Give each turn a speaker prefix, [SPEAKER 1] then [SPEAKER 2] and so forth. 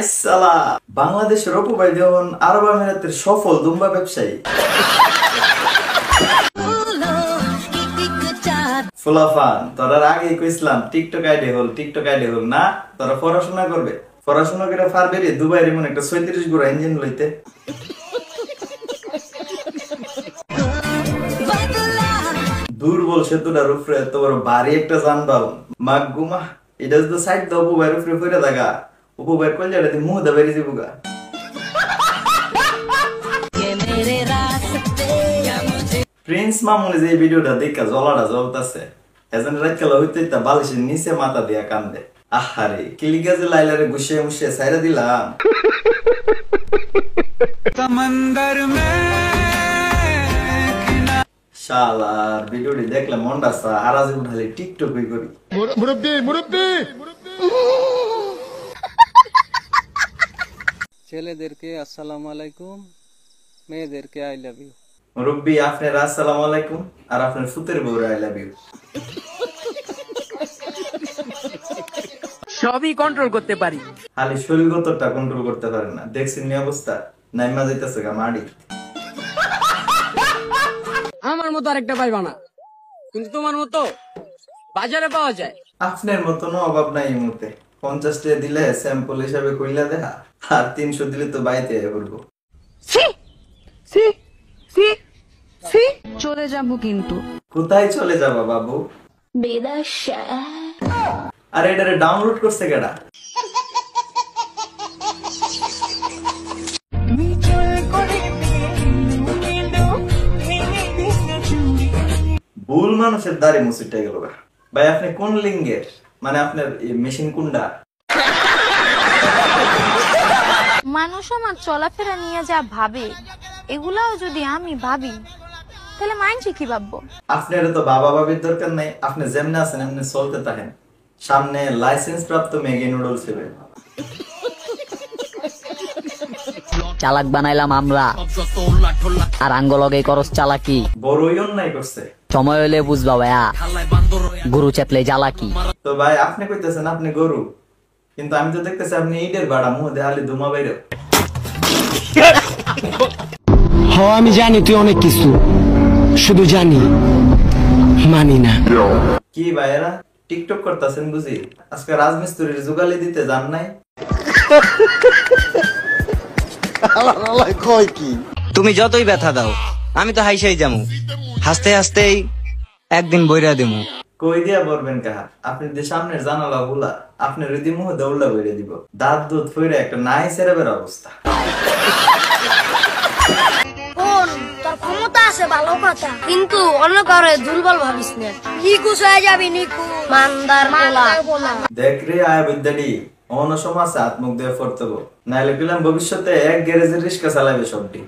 [SPEAKER 1] মাইসালা বাংলাদেশের অপু ভাই যখন আরব আমিরাতের সফল দুম্বা ব্যবসায়ী। ফুলাফান তোরা আগেই কইছিলাম টিকটক আইডি হল না, তোরা পড়াশোনা করবে, পড়াশোনা করে পারবে রে দুবাইয়ের এমন একটা 36 গোড়া ইঞ্জিন লইতে। দুর্বল সেতুটার উপরে এত বড় ভারী একটা যানবাহন মাগ গুমা, এটা যদি সাইড দাও অপু ভাইয়ের উপরে ফিরে থাকা, অপু ভাইয়ের কলজাটা দিয়ে মুহ দা বেরিয়ে যাবো গা। প্রিন্স মামুনি যে ভিডিওটা দেখা জলাটা জ্বলতাছে, এজন রাত কালা হইতে বালিশের নিচে মাথা দিয়া কান্দে। আহারে কিলিগা যে লাইলারে গুছিয়ে মুছিয়ে সাইরা দিলাম। শালার ভিডিওটি দেখলে মনটা আরাজে উঠালে টিকটকই করি।
[SPEAKER 2] ছেলেদেরকে আসসালামু আলাইকুম, মেয়েদেরকে আই লাভ ইউ।
[SPEAKER 1] মুরব্বি আপনার আসসালামু আলাইকুম আর আপনার ফুতের বউরে আই লাভ ইউ।
[SPEAKER 3] সবই কন্ট্রোল করতে পারি,
[SPEAKER 1] খালি শরীরগতটা কন্ট্রোল করতে পারে না। দেখছেন নি অবস্থা, নাইমা যাইতাছে গা মাড়ি।
[SPEAKER 3] আমার মতো আরেকটা পাইবা না, কিন্তু তোমার মতো বাজারে পাওয়া যায়।
[SPEAKER 1] আপনার মতন অভাব নাই এই মুহূর্তে। 50 টাকা দিলে স্যাম্পল হিসাবে কইলা দেখা, আর 300 দিলে তো বাইতে করবো।
[SPEAKER 4] চলে যাবো কিন্তু।
[SPEAKER 1] কোথায় চলে যাবা বাবু? আরে এটারে ডাউনলোড করছে কেডা? ভুল মানুষের দাড়ি মুছিটা গেল ভাই। আপনি কোন লিঙ্গের, মানে আপনার মেশিন কোনটা?
[SPEAKER 5] মানুষ আমার চলাফেরা নিয়ে যা ভাবে, এগুলাও যদি আমি ভাবি তাহলে মাইন্ডে কি ভাববো?
[SPEAKER 1] আপনার তো বাবা ভাবির দরকার নাই, আপনি যেমনে আছেন এমনি চলতে থাকেন। সামনে লাইসেন্স প্রাপ্ত ম্যাগি নুডলস হবে।
[SPEAKER 6] চালাক বানাইলাম আমরা, আর আঙ্গলগে করস চালাকি।
[SPEAKER 1] বড়ই অন্যায় করছে,
[SPEAKER 6] সময় হইলে বুঝবা ভাইয়া, গরু চেতলে জ্বালাকি।
[SPEAKER 1] তো ভাই আপনি কইতেছেন আপনি গরু, কিন্তু আমি তো দেখতেছি আপনি ইটের বাড়া মুহ দেখালে ধুমা বাইরে।
[SPEAKER 7] হ্যাঁ আমি জানি তুই অনেক কিছু, শুধু জানি মানি না।
[SPEAKER 1] কি ভাইয়েরা টিকটক করতেছেন বুঝি? আজকে রাজমিস্ত্রির জোগালি দিতে যান নাই?
[SPEAKER 8] তুমি যতই ব্যথা দাও আমি তো হাইসাই যামু, হাসতে হাসতেই একদিন বইরা দিমু।
[SPEAKER 1] কই দিয়া বলবেন কাহা? আপনি যে সামনের জানালা গুলা আপনার রীতি মুহ দৌড়লা বইরে দিব। দাঁত দুধ ফইরে একটা নাই সেরাবের অবস্থা।
[SPEAKER 5] তোর ক্ষমতা আছে ভালো কথা, কিন্তু অন্য কারো দুর্বল ভাবিস না। নিকুচ হয়ে যাবি, নিকু মানদার পোলা।
[SPEAKER 1] দেখ রে আয় বিদ্যাডি, অন্য সমাজে আত্মুখ দিয়ে ফরতব, নাইলে পেলাম ভবিষ্যতে এক গ্যারেজের রিক্সা চালাবে সবটি।